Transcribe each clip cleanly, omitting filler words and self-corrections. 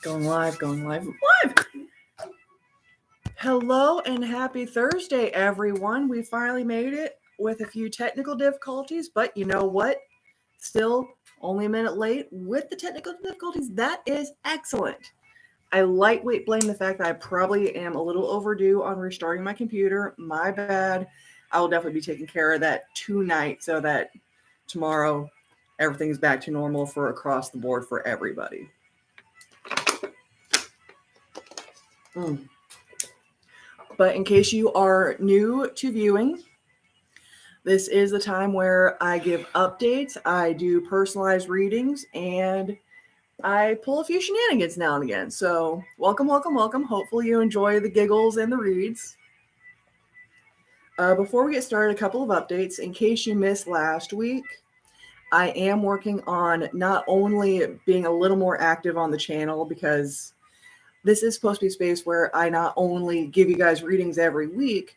Going live. Hello and happy Thursday, everyone. We finally made it with a few technical difficulties, but you know what? Still only a minute late with the technical difficulties. That is excellent. I lightweight blame the fact that I probably am a little overdue on restarting my computer. My bad. I will definitely be taking care of that tonight so that tomorrow everything's back to normal for across the board for everybody. But in case you are new to viewing, this is the time where I give updates, I do personalized readings, and I pull a few shenanigans now and again. So welcome. Hopefully you enjoy the giggles and the reads. Before we get started, a couple of updates. In case you missed last week, I am working on not only being a little more active on the channel, because this is supposed to be a space where I not only give you guys readings every week,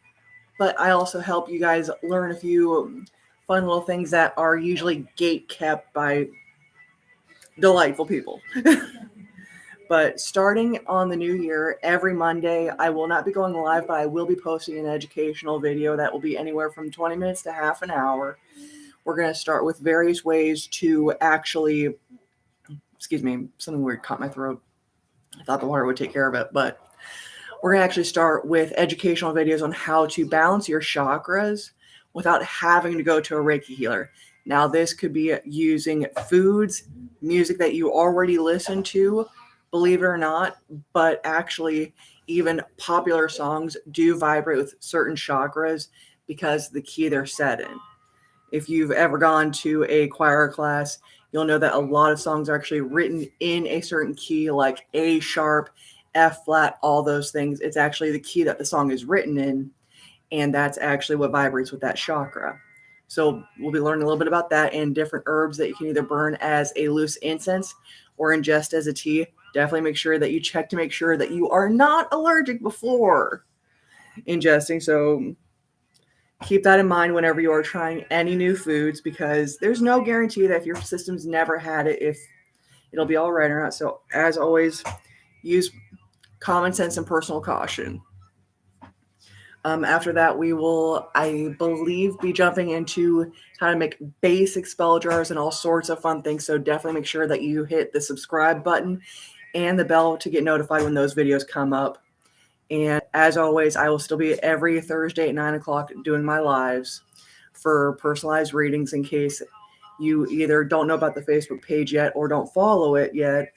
but I also help you guys learn a few fun little things that are usually gate kept by delightful people. But starting on the new year, every Monday, I will not be going live, but I will be posting an educational video that will be anywhere from 20 minutes to half an hour. We're going to start with various ways to actually, excuse me, something weird caught my throat. I thought the water would take care of it, but we're going to actually start with educational videos on how to balance your chakras without having to go to a Reiki healer. Now, this could be using foods, music that you already listen to, believe it or not, but actually even popular songs do vibrate with certain chakras because of the key they're set in. If you've ever gone to a choir class, you'll know that a lot of songs are actually written in a certain key, like A sharp, F flat, all those things. It's actually the key that the song is written in, and that's actually what vibrates with that chakra. So we'll be learning a little bit about that and different herbs that you can either burn as a loose incense or ingest as a tea. Definitely make sure that you check to make sure that you are not allergic before ingesting. So keep that in mind whenever you are trying any new foods, because there's no guarantee that if your system's never had it, if it'll be all right or not. So as always, use common sense and personal caution. After that, we will, I believe, be jumping into how to make basic spell jars and all sorts of fun things. So definitely make sure that you hit the subscribe button and the bell to get notified when those videos come up. And as always, I will still be every Thursday at 9 o'clock doing my lives for personalized readings in case you either don't know about the Facebook page yet or don't follow it yet.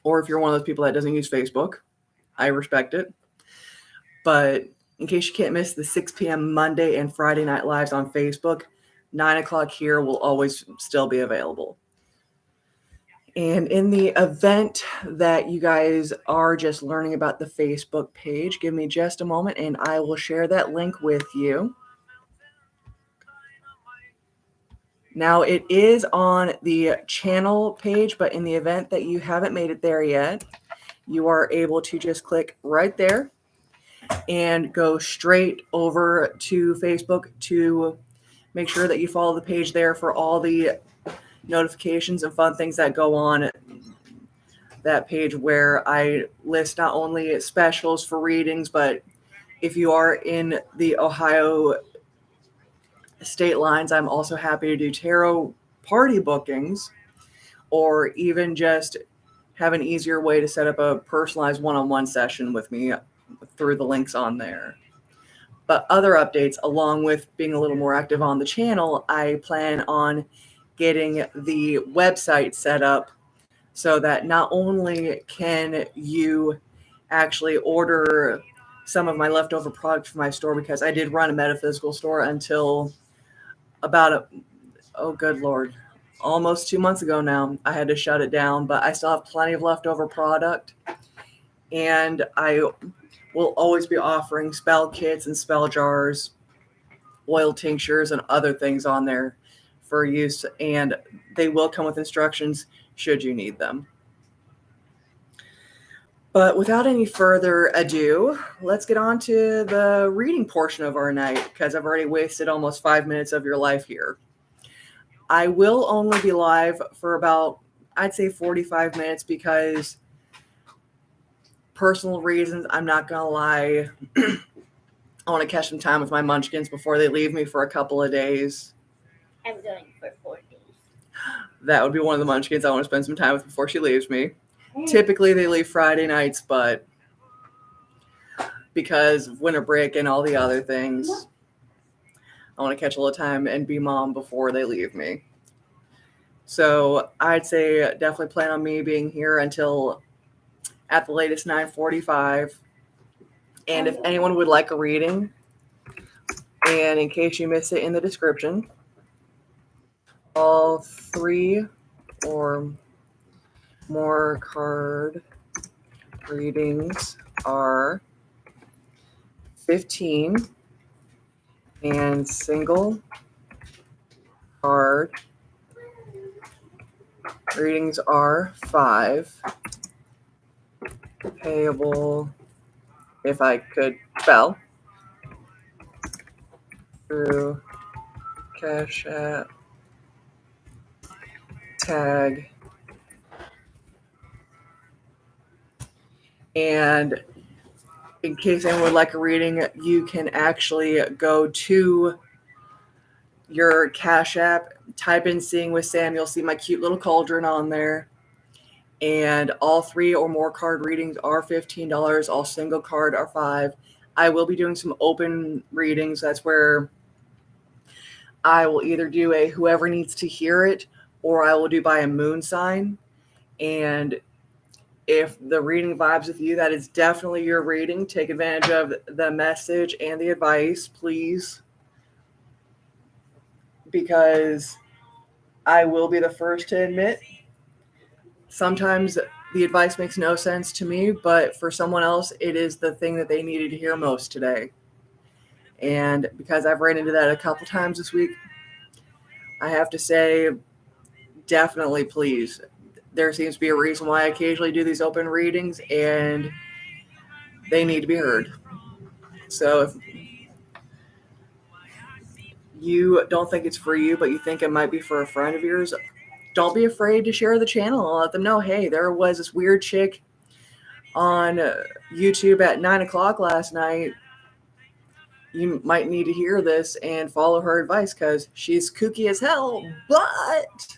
Or if you're one of those people that doesn't use Facebook, I respect it. But in case you can't miss the 6 p.m. Monday and Friday night lives on Facebook, 9 o'clock here will always still be available. And in the event that you guys are just learning about the Facebook page, give me just a moment and I will share that link with you. Now, it is on the channel page, but in the event that you haven't made it there yet, you are able to just click right there and go straight over to Facebook to make sure that you follow the page there for all the notifications and fun things that go on that page, where I list not only specials for readings, but if you are in the Ohio state lines, I'm also happy to do tarot party bookings, or even just have an easier way to set up a personalized one-on-one session with me through the links on there. But other updates, along with being a little more active on the channel, I plan on getting the website set up so that not only can you actually order some of my leftover products from my store, because I did run a metaphysical store until about good Lord, almost 2 months ago now. I had to shut it down, but I still have plenty of leftover product, and I will always be offering spell kits and spell jars, oil tinctures, and other things on there for use, and they will come with instructions should you need them. But without any further ado, let's get on to the reading portion of our night, because I've already wasted almost 5 minutes of your life here. I will only be live for about, I'd say, 45 minutes, because personal reasons, I'm not going to lie. I want to catch some time with my munchkins before they leave me for a couple of days. I'm going for 4 days. That would be one of the munchkins I want to spend some time with before she leaves me. Typically, they leave Friday nights, but because of winter break and all the other things, I want to catch a little time and be mom before they leave me. So I'd say definitely plan on me being here until at the latest 9:45. And if anyone would like a reading, and in case you miss it in the description, all 3 or more card readings are $15, and single card readings are $5. Payable, if I could spell, through CashApp, tag, and in case anyone would like a reading, you can actually go to your Cash App, type in Seeing with Sam. You'll see my cute little cauldron on there. And all 3 or more card readings are $15. All single card are $5. I will be doing some open readings. That's where I will either do a whoever needs to hear it, or I will do by a moon sign. And if the reading vibes with you, that is definitely your reading. Take advantage of the message and the advice, please. Because I will be the first to admit, sometimes the advice makes no sense to me, but for someone else, it is the thing that they needed to hear most today. And because I've ran into that a couple times this week, I have to say, definitely, please. There seems to be a reason why I occasionally do these open readings, and they need to be heard. So if you don't think it's for you, but you think it might be for a friend of yours, don't be afraid to share the channel and let them know, hey, there was this weird chick on YouTube at 9 o'clock last night. You might need to hear this and follow her advice because she's kooky as hell, but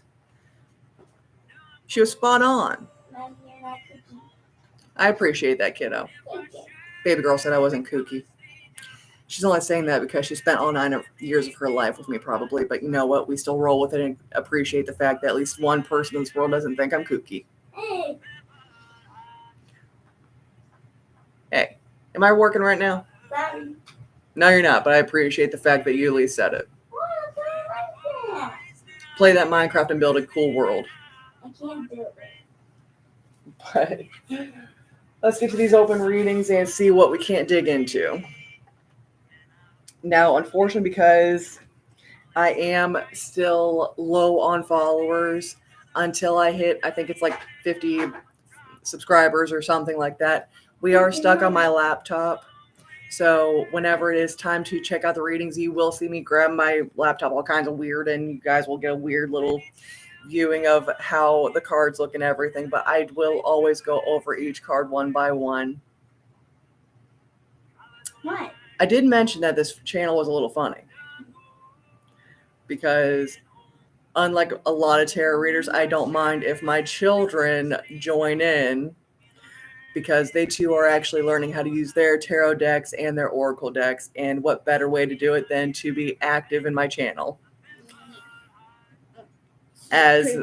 she was spot on. I appreciate that, kiddo. Baby girl said I wasn't kooky. She's only saying that because she spent all 9 years of her life with me, probably. But you know what? We still roll with it and appreciate the fact that at least one person in this world doesn't think I'm kooky. Hey, am I working right now? No, you're not, but I appreciate the fact that you at least said it. Play that Minecraft and build a cool world. I can't do it. But let's get to these open readings and see what we can't dig into. Now, unfortunately, because I am still low on followers until I hit, I think it's like 50 subscribers or something like that, we are stuck on my laptop. So whenever it is time to check out the readings, you will see me grab my laptop all kinds of weird, and you guys will get a weird little viewing of how the cards look and everything. But I will always go over each card one by one. What? I did mention that this channel was a little funny because unlike a lot of tarot readers, I don't mind if my children join in, because they too are actually learning how to use their tarot decks and their oracle decks. And what better way to do it than to be active in my channel? As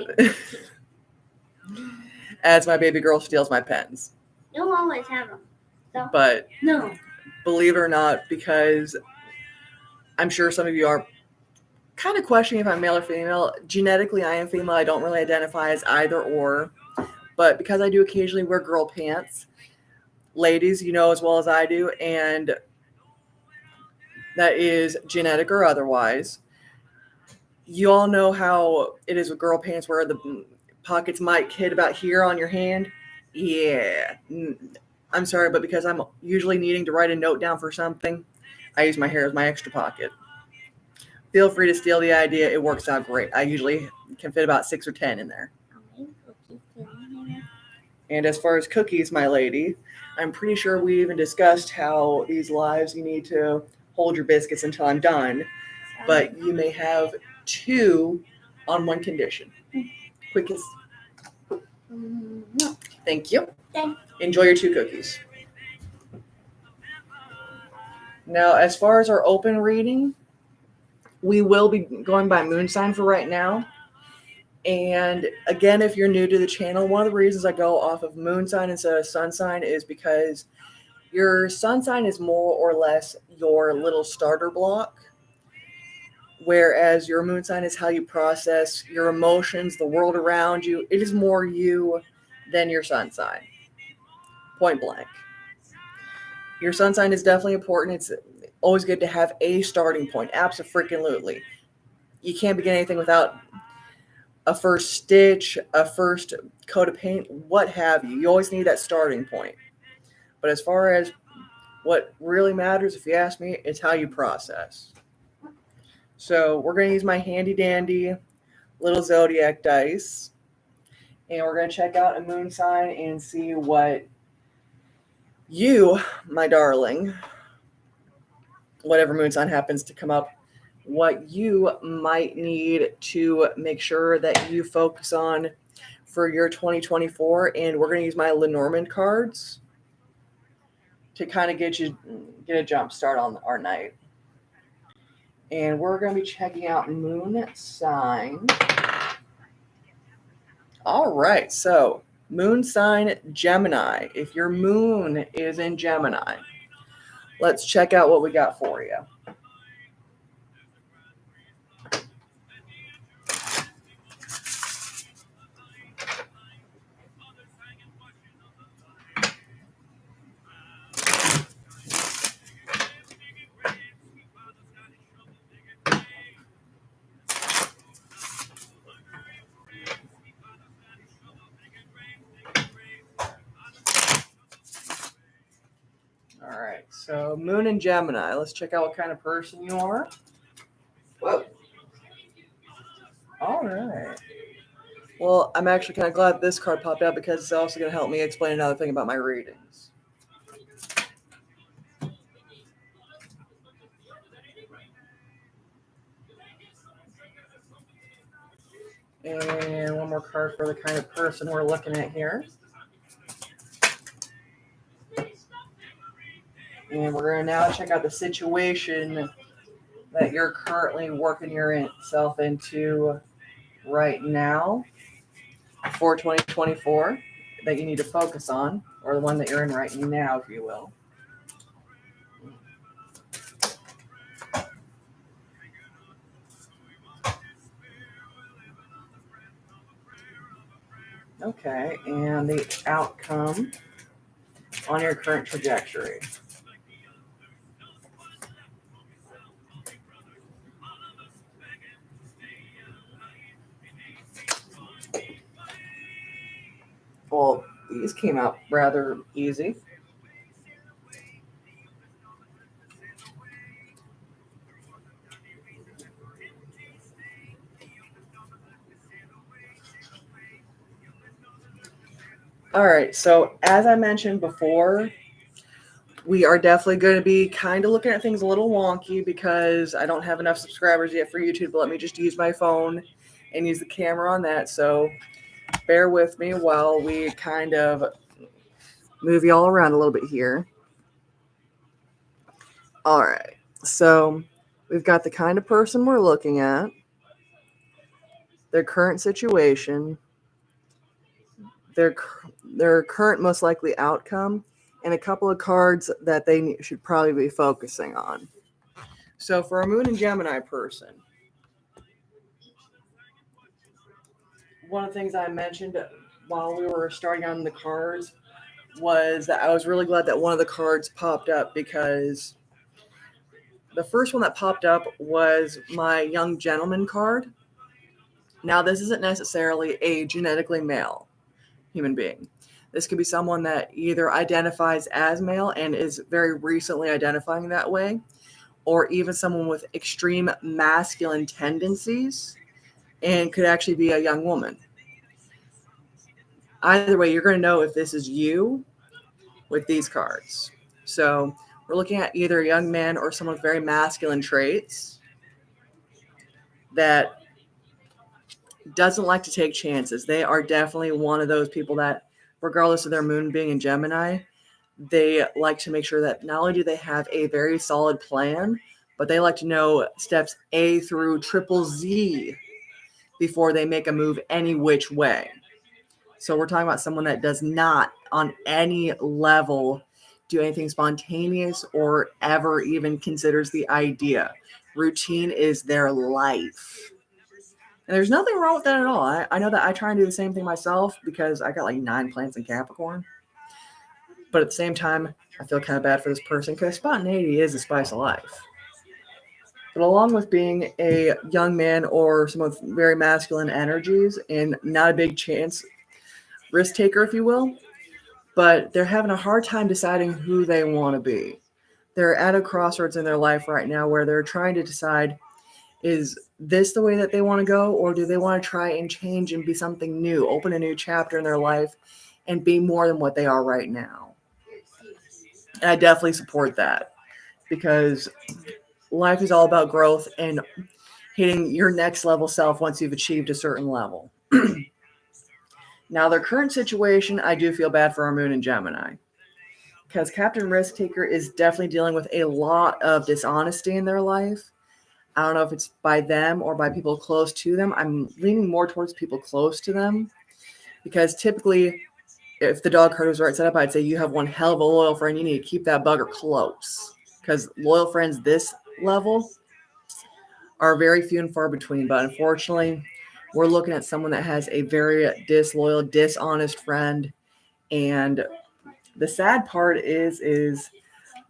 my baby girl steals my pens. You'll always have them. So. But no. Believe it or not, because I'm sure some of you are kind of questioning if I'm male or female. Genetically, I am female. I don't really identify as either or. But because I do occasionally wear girl pants, ladies, you know as well as I do, and that is genetic or otherwise. You all know how it is with girl pants where the pockets might hit about here on your hand. Yeah. I'm sorry, but because I'm usually needing to write a note down for something, I use my hair as my extra pocket. Feel free to steal the idea. It works out great. I usually can fit about 6 or 10 in there. And as far as cookies, my lady, I'm pretty sure we even discussed how these lives you need to hold your biscuits until I'm done, but you may have 2 on one condition. Quick kiss. Thank you. Thank- Enjoy your 2 cookies. Now, as far as our open reading, we will be going by moon sign for right now. And again, if you're new to the channel, one of the reasons I go off of moon sign instead of sun sign is because your sun sign is more or less your little starter block, whereas your moon sign is how you process your emotions, the world around you. It is more you than your sun sign. Point blank. Your sun sign is definitely important. It's always good to have a starting point. Abso-freaking-lutely. You can't begin anything without a first stitch, a first coat of paint, what have you. You always need that starting point. But as far as what really matters, if you ask me, it's how you process. So we're going to use my handy dandy little zodiac dice. And we're going to check out a moon sign and see what you, my darling, whatever moon sign happens to come up, what you might need to make sure that you focus on for your 2024. And we're going to use my Lenormand cards to kind of get a jump start on our night. And we're going to be checking out moon sign. All right, so moon sign Gemini. If your moon is in Gemini, let's check out what we got for you. All right, so moon in Gemini. Let's check out what kind of person you are. Whoa. All right. Well, I'm actually kind of glad this card popped out because it's also going to help me explain another thing about my readings. And one more card for the kind of person we're looking at here. And we're going to now check out the situation that you're currently working yourself into right now for 2024 that you need to focus on, or the one that you're in right now, if you will. Okay, and the outcome on your current trajectory. Well, these came out rather easy. All right, so as I mentioned before, we are definitely going to be kind of looking at things a little wonky because I don't have enough subscribers yet for YouTube, but let me just use my phone and use the camera on that. So bear with me while we kind of move you all around a little bit here. All right, so we've got the kind of person we're looking at, their current situation, their current most likely outcome, and a couple of cards that they should probably be focusing on. So for a moon and Gemini person, one of the things I mentioned while we were starting on the cards was that I was really glad that one of the cards popped up, because the first one that popped up was my young gentleman card. Now, this isn't necessarily a genetically male human being. This could be someone that either identifies as male and is very recently identifying that way, or even someone with extreme masculine tendencies and could actually be a young woman. Either way, you're going to know if this is you with these cards. So we're looking at either a young man or someone with very masculine traits that doesn't like to take chances. They are definitely one of those people that, regardless of their moon being in Gemini, they like to make sure that not only do they have a very solid plan, but they like to know steps A through triple Z before they make a move any which way. So we're talking about someone that does not on any level do anything spontaneous or ever even considers the idea. Routine is their life. And there's nothing wrong with that at all. I know that I try and do the same thing myself because I got like 9 planets in Capricorn. But at the same time, I feel kind of bad for this person because spontaneity is the spice of life. But along with being a young man or someone with very masculine energies and not a big chance risk taker, if you will, but they're having a hard time deciding who they want to be. They're at a crossroads in their life right now where they're trying to decide, is this the way that they want to go, or do they want to try and change and be something new, open a new chapter in their life and be more than what they are right now? And I definitely support that because life is all about growth and hitting your next level self once you've achieved a certain level. Now, their current situation, I do feel bad for our moon in Gemini because Captain Risk Taker is definitely dealing with a lot of dishonesty in their life. I don't know if it's by them or by people close to them. I'm leaning more towards people close to them because typically, if the dog card was right set up, I'd say you have one hell of a loyal friend. You need to keep that bugger close because loyal friends this level are very few and far between. But unfortunately, we're looking at someone that has a very disloyal, dishonest friend. And the sad part is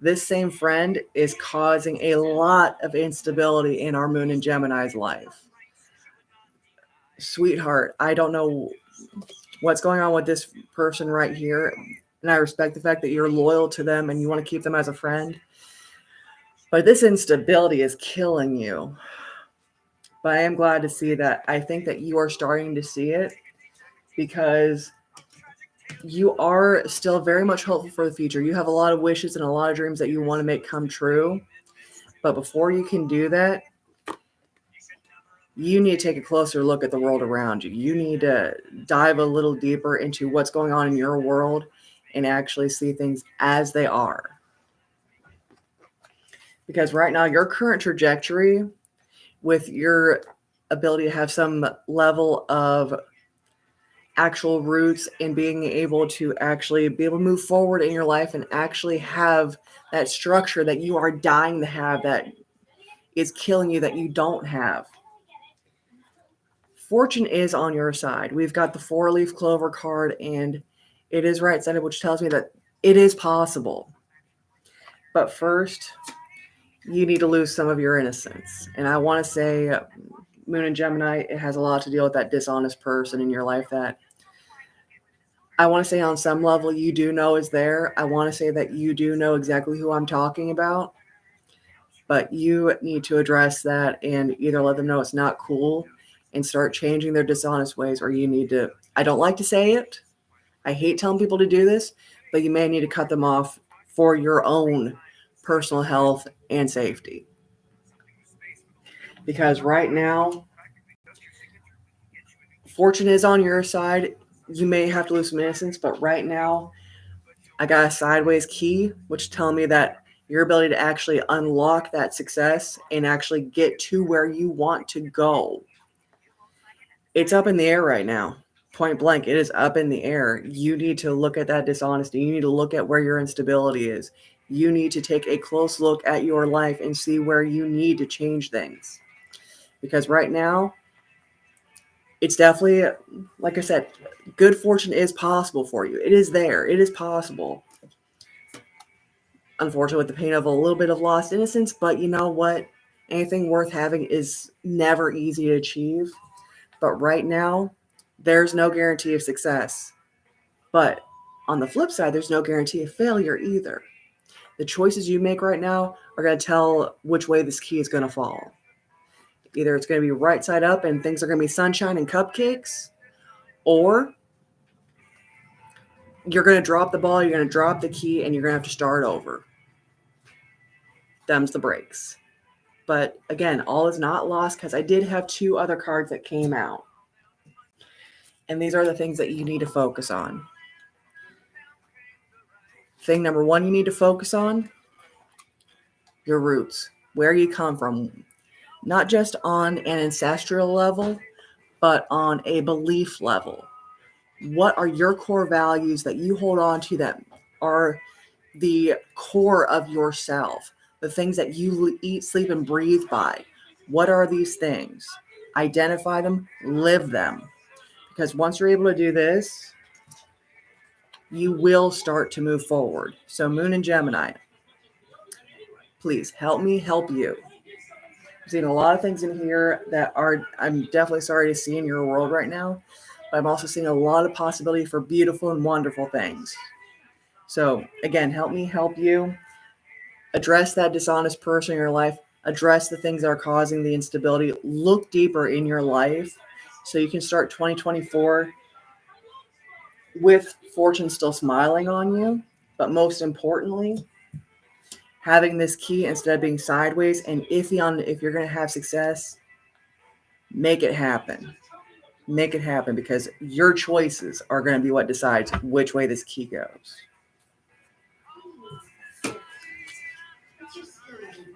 this same friend is causing a lot of instability in our moon and Gemini's life. Sweetheart, I don't know what's going on with this person right here. And I respect the fact that you're loyal to them and you want to keep them as a friend. But this instability is killing you. But I am glad to see that. I think that you are starting to see it because you are still very much hopeful for the future. You have a lot of wishes and a lot of dreams that you want to make come true. But before you can do that, you need to take a closer look at the world around you. You need to dive a little deeper into what's going on in your world and actually see things as they are. Because right now, your current trajectory with your ability to have some level of actual roots and being able to actually be able to move forward in your life and actually have that structure that you are dying to have that is killing you that you don't have. Fortune is on your side. We've got the 4-leaf clover card and it is right-sided, which tells me that it is possible. But first, you need to lose some of your innocence. And I want to say Moon and Gemini, it has a lot to deal with that dishonest person in your life that I want to say on some level you do know is there. I want to say that you do know exactly who I'm talking about. But you need to address that and either let them know it's not cool and start changing their dishonest ways, or you need to, I don't like to say it. I hate telling people to do this, but you may need to cut them off for your own personal health and safety. Because right now, fortune is on your side. You may have to lose some innocence, but right now, I got a sideways key, which tells me that your ability to actually unlock that success and actually get to where you want to go. It's up in the air right now. Point blank, it is up in the air. You need to look at that dishonesty. You need to look at where your instability is. You need to take a close look at your life and see where you need to change things. Because right now, it's definitely, like I said, good fortune is possible for you. It is there. It is possible. Unfortunately, with the pain of a little bit of lost innocence, but you know what? Anything worth having is never easy to achieve. But right now, there's no guarantee of success. But on the flip side, there's no guarantee of failure either. The choices you make right now are going to tell which way this key is going to fall. Either it's going to be right side up and things are going to be sunshine and cupcakes, or You're going to drop the ball, you're going to drop the key, and you're going to have to start over. Them's the breaks. But again, all is not lost because I did have 2 other cards that came out. And these are the things that you need to focus on. Thing number 1 you need to focus on, your roots, where you come from. Not just on an ancestral level, but on a belief level. What are your core values that you hold on to that are the core of yourself? The things that you eat, sleep, and breathe by. What are these things? Identify them, live them. Because once you're able to do this, you will start to move forward. So Moon and Gemini, please help me help you. I'm seeing a lot of things in here that I'm definitely sorry to see in your world right now, but I'm also seeing a lot of possibility for beautiful and wonderful things. So again, help me help you. Address that dishonest person in your life. Address the things that are causing the instability. Look deeper in your life so you can start 2024 with fortune still smiling on you, but most importantly, having this key instead of being sideways and iffy on if you're going to have success. Make it happen. Make it happen because your choices are going to be what decides which way this key goes.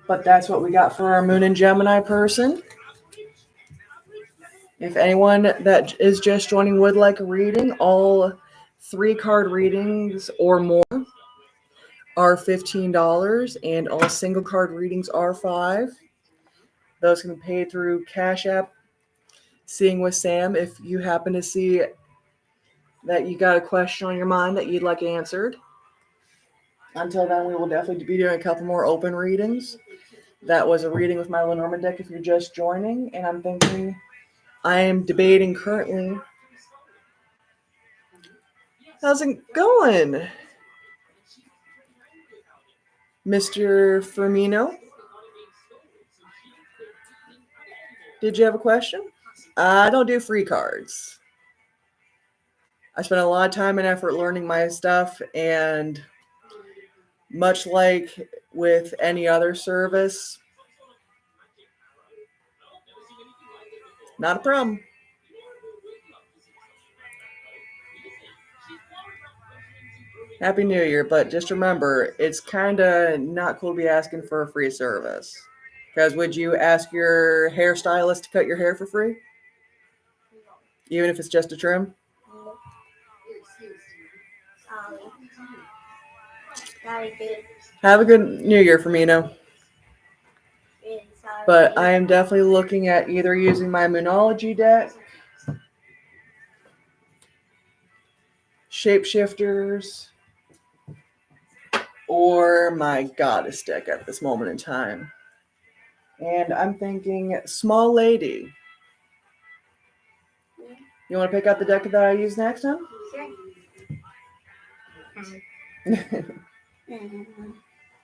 But that's what we got for our Moon and Gemini person. If anyone that is just joining would like a reading, all 3-card readings or more are $15, and all single card readings are $5. Those can be paid through CashApp, Seeing with Sam. If you happen to see that you got a question on your mind that you'd like answered. Until then, we will definitely be doing a couple more open readings. That was a reading with my Lenormand deck if you're just joining, and I'm thinking I am debating currently. How's it going, Mr. Firmino? Did you have a question? I don't do free cards. I spent a lot of time and effort learning my stuff, and much like with any other service, not a problem. Happy New Year, but just remember, it's kind of not cool to be asking for a free service. Because would you ask your hairstylist to cut your hair for free? Even if it's just a trim? Have a good New Year, Firmino. But I am definitely looking at either using my Moonology deck, Shapeshifters, or my Goddess deck at this moment in time. And I'm thinking Small Lady. You want to pick out the deck that I use next time?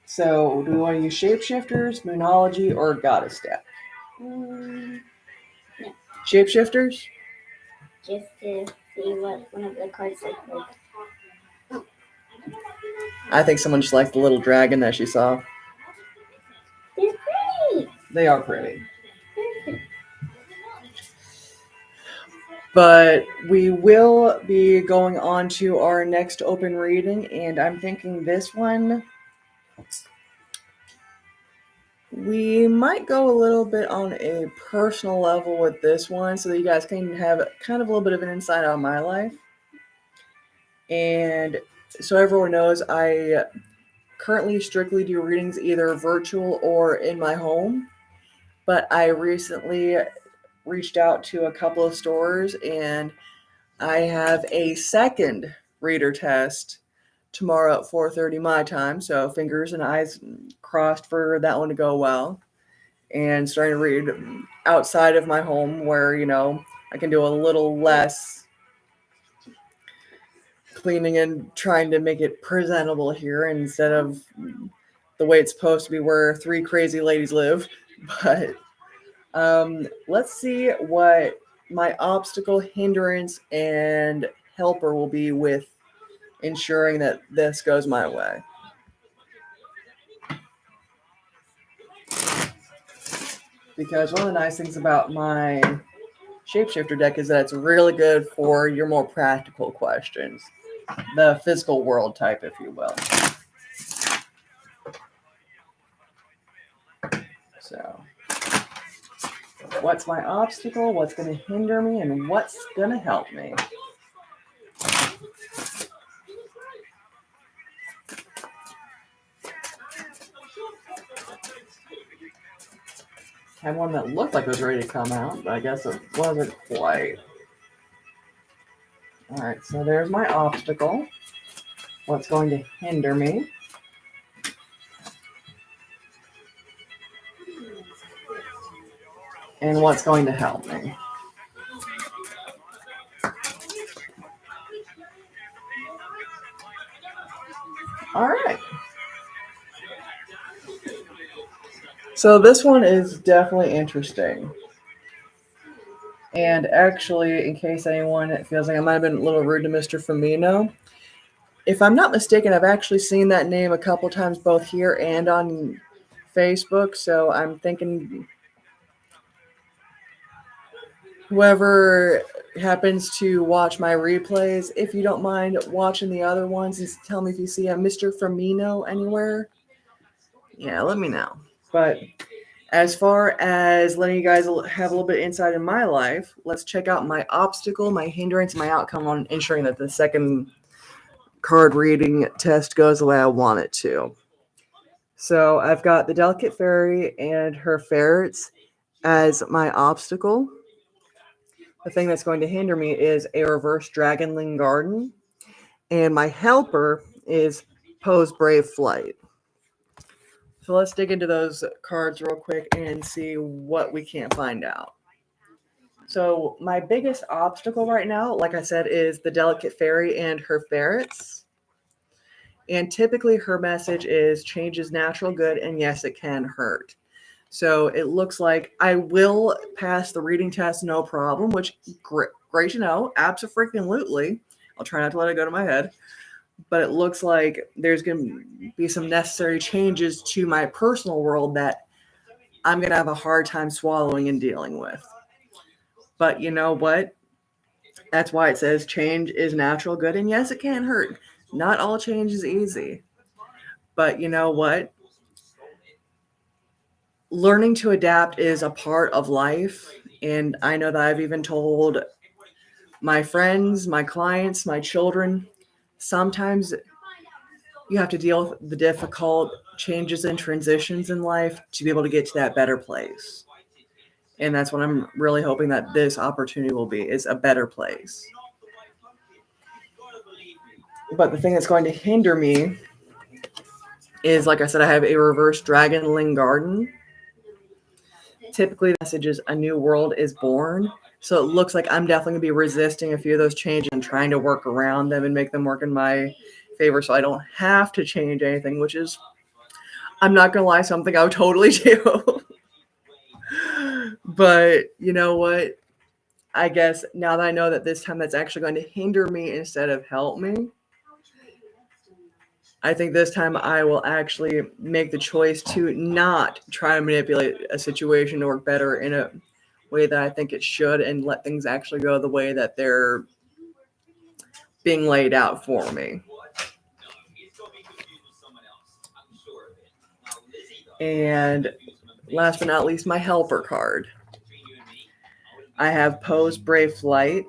So, do we want to use Shapeshifters, Moonology, or Goddess deck? No. Shapeshifters? Just to see what one of the cards look like. I think someone just liked the little dragon that she saw. They're pretty. They are pretty. But we will be going on to our next open reading, and I'm thinking this one, we might go a little bit on a personal level with this one so that you guys can have kind of a little bit of an insight on my life. And so everyone knows, I currently strictly do readings either virtual or in my home. But I recently reached out to a couple of stores, and I have a second reader test tomorrow at 4:30 my time. So fingers and eyes crossed for that one to go well. And starting to read outside of my home where, I can do a little less cleaning and trying to make it presentable here instead of the way it's supposed to be where 3 crazy ladies live. But let's see what my obstacle, hindrance, and helper will be with ensuring that this goes my way. Because one of the nice things about my shapeshifter deck is that it's really good for your more practical questions, the physical world type, if you will. So, what's my obstacle? What's going to hinder me? And what's going to help me? Had one that looked like it was ready to come out, but I guess it wasn't quite. All right, so there's my obstacle. What's going to hinder me? And what's going to help me? All right. So this one is definitely interesting. And actually, in case anyone feels like I might have been a little rude to Mr. Firmino, if I'm not mistaken, I've actually seen that name a couple times both here and on Facebook. So I'm thinking whoever happens to watch my replays, if you don't mind watching the other ones and tell me if you see a Mr. Firmino anywhere, yeah, let me know. But as far as letting you guys have a little bit of insight in my life, let's check out my obstacle, my hindrance, my outcome on ensuring that the second card reading test goes the way I want it to. So I've got the Delicate Fairy and her ferrets as my obstacle. The thing that's going to hinder me is a reverse Dragonling Garden. And my helper is Poe's Brave Flight. So let's dig into those cards real quick and see what we can't find out. So my biggest obstacle right now, like I said, is the Delicate Fairy and her ferrets. And typically her message is change is natural good, and yes, it can hurt. So it looks like I will pass the reading test no problem, which great to know. Abso-freaking-lutely. I'll try not to let it go to my head. But it looks like there's going to be some necessary changes to my personal world that I'm going to have a hard time swallowing and dealing with. But you know what? That's why it says change is natural good. And yes, it can hurt. Not all change is easy. But you know what? Learning to adapt is a part of life. And I know that I've even told my friends, my clients, my children, sometimes you have to deal with the difficult changes and transitions in life to be able to get to that better place. And that's what I'm really hoping that this opportunity will be, is a better place. But the thing that's going to hinder me is, like I said, I have a reverse Dragonling Garden. Typically, the message is a new world is born. So it looks like I'm definitely going to be resisting a few of those changes and trying to work around them and make them work in my favor so I don't have to change anything, which is, I'm not going to lie, something I would totally do. But you know what? I guess now that I know that this time that's actually going to hinder me instead of help me, I think this time I will actually make the choice to not try to manipulate a situation to work better in a way that I think it should and let things actually go the way that they're being laid out for me. And last but not least, my helper card. I have Poe's Brave Flight.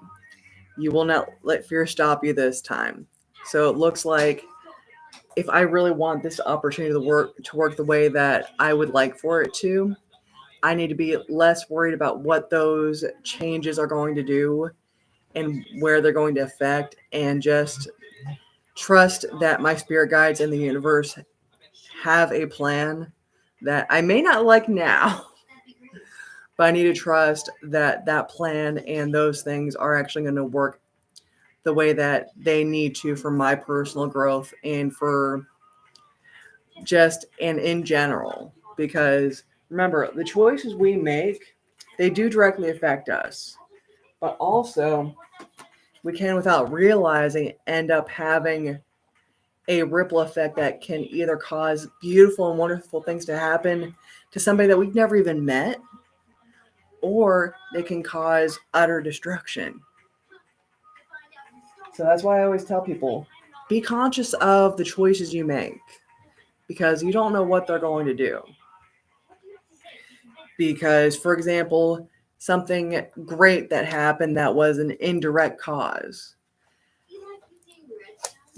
You will not let fear stop you this time. So it looks like if I really want this opportunity to work the way that I would like for it to, I need to be less worried about what those changes are going to do and where they're going to affect, and just trust that my spirit guides in the universe have a plan that I may not like now, but I need to trust that that plan and those things are actually going to work the way that they need to for my personal growth and for just and in general. Because remember, the choices we make, they do directly affect us. But also, we can, without realizing, end up having a ripple effect that can either cause beautiful and wonderful things to happen to somebody that we've never even met, or they can cause utter destruction. So that's why I always tell people, be conscious of the choices you make, because you don't know what they're going to do. Because, for example, something great that happened that was an indirect cause.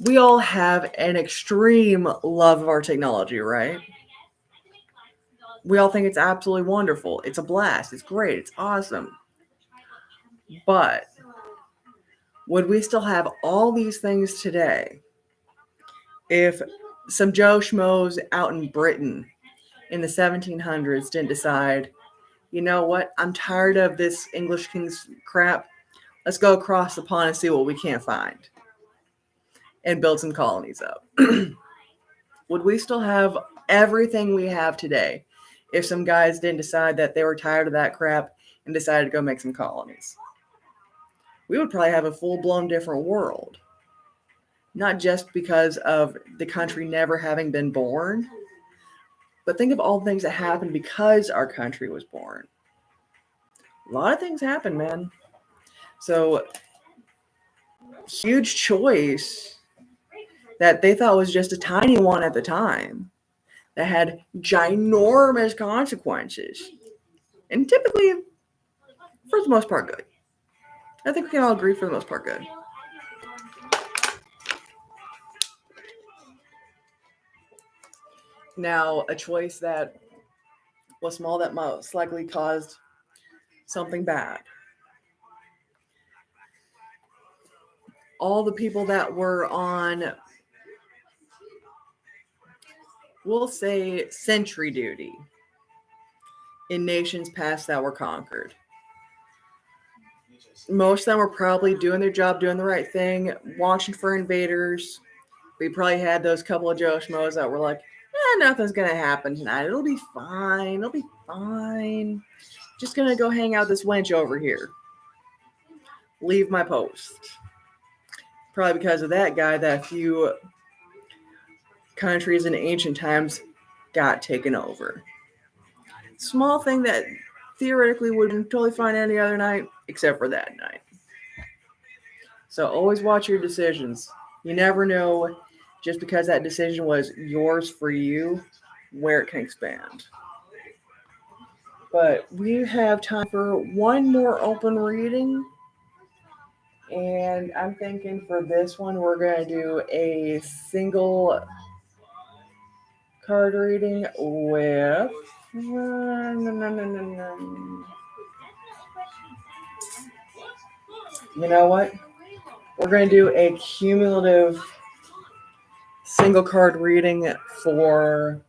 We all have an extreme love of our technology, right? We all think it's absolutely wonderful. It's a blast. It's great. It's awesome. But would we still have all these things today if some Joe Schmoes out in Britain in the 1700s didn't decide, you know what, I'm tired of this English King's crap. Let's go across the pond and see what we can't find and build some colonies up. Would we still have everything we have today if some guys didn't decide that they were tired of that crap and decided to go make some colonies? We would probably have a full-blown different world. Not just because of the country never having been born, but think of all the things that happened because our country was born. A lot of things happen, man. So, huge choice that they thought was just a tiny one at the time that had ginormous consequences. And typically, for the most part, good. I think we can all agree for the most part, good. Now, a choice that was small that most likely caused something bad. All the people that were on, we'll say, sentry duty in nations past that were conquered. Most of them were probably doing their job, doing the right thing, watching for invaders. We probably had those couple of Joe Schmoes that were like, nothing's going to happen tonight. It'll be fine. It'll be fine. Just going to go hang out this wench over here. Leave my post. Probably because of that guy that a few countries in ancient times got taken over. Small thing that theoretically wouldn't totally fine any other night, except for that night. So always watch your decisions. You never know, just because that decision was yours for you, where it can expand. But we have time for one more open reading. And I'm thinking for this one, we're going to do a single card reading with... You know what? We're going to do a cumulative single card reading for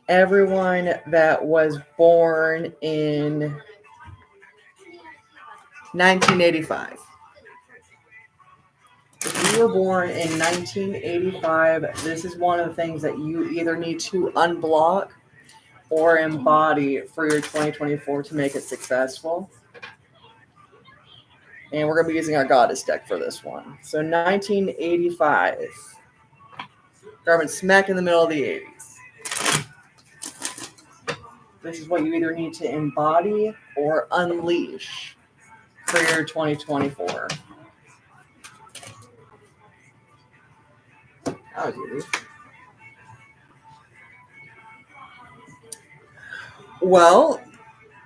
everyone that was born in 1985. If you were born in 1985, this is one of the things that you either need to unblock or embody for your 2024 to make it successful. And we're going to be using our goddess deck for this one. So 1985. Garment smack in the middle of the 80s. This is what you either need to embody or unleash for your 2024. That was easy. Well,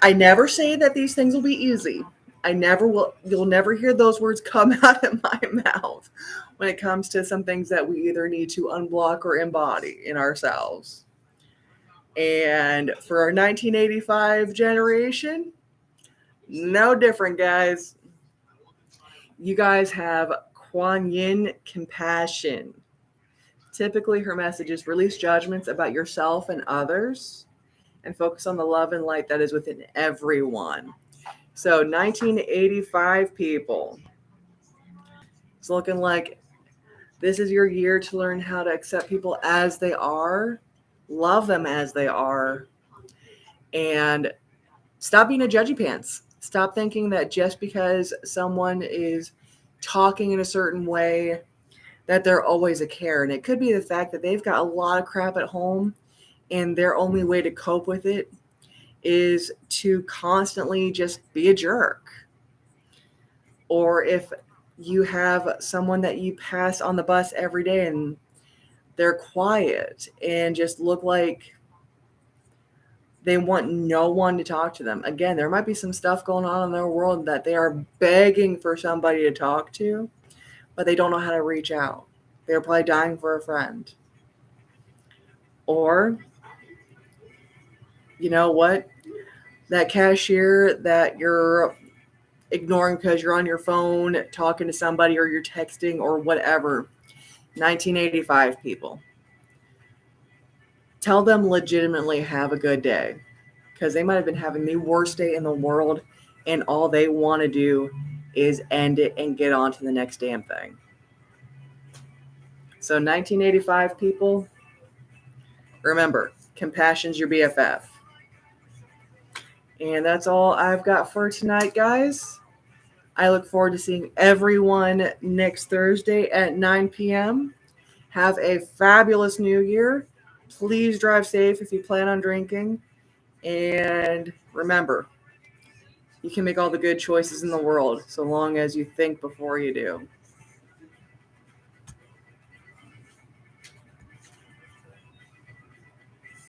I never say that these things will be easy. You'll never hear those words come out of my mouth when it comes to some things that we either need to unblock or embody in ourselves. And for our 1985 generation, no different, guys. You guys have Kuan Yin compassion. Typically, her message is release judgments about yourself and others and focus on the love and light that is within everyone. So 1985 people. It's looking like this is your year to learn how to accept people as they are, love them as they are, and stop being a judgy pants. Stop thinking that just because someone is talking in a certain way that they're always a care. And it could be the fact that they've got a lot of crap at home and their only way to cope with it is to constantly just be a jerk. Or if you have someone that you pass on the bus every day and they're quiet and just look like they want no one to talk to them. Again, there might be some stuff going on in their world that they are begging for somebody to talk to, but they don't know how to reach out. They're probably dying for a friend. Or, you know what? That cashier that you're ignoring because you're on your phone talking to somebody or you're texting or whatever. 1985 people. Tell them legitimately have a good day because they might have been having the worst day in the world and all they want to do is end it and get on to the next damn thing. So 1985 people, remember, compassion's your BFF. And that's all I've got for tonight, guys. I look forward to seeing everyone next Thursday at 9 p.m. Have a fabulous new year. Please drive safe if you plan on drinking. And remember, you can make all the good choices in the world so long as you think before you do.